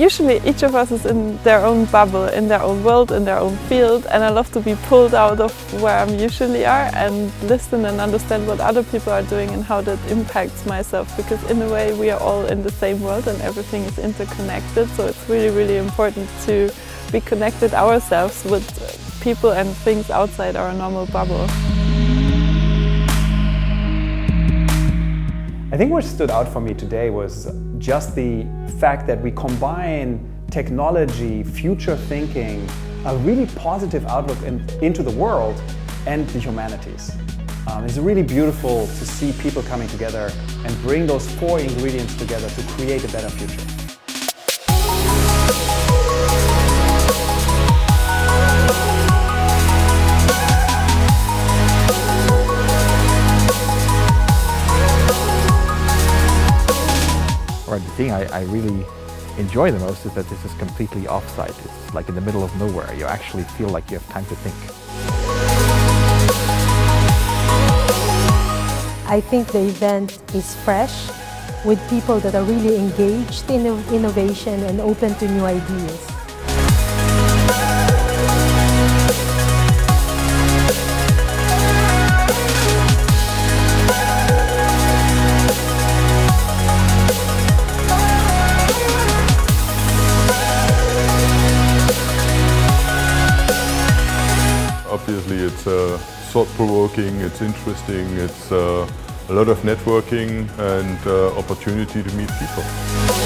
usually each of us is in their own bubble, in their own world, in their own field, and I love to be pulled out of where I usually are and listen and understand what other people are doing and how that impacts myself, because in a way we are all in the same world and everything is interconnected, so it's really, really important to be connected ourselves with people and things outside our normal bubble. I think what stood out for me today was just the fact that we combine technology, future thinking, a really positive outlook into the world and the humanities. It's really beautiful to see people coming together and bring those four ingredients together to create a better future. Or the thing I really enjoy the most is that this is completely off-site. It's like in the middle of nowhere. You actually feel like you have time to think. I think the event is fresh, with people that are really engaged in innovation and open to new ideas. Obviously it's thought-provoking, it's interesting, it's a lot of networking and opportunity to meet people.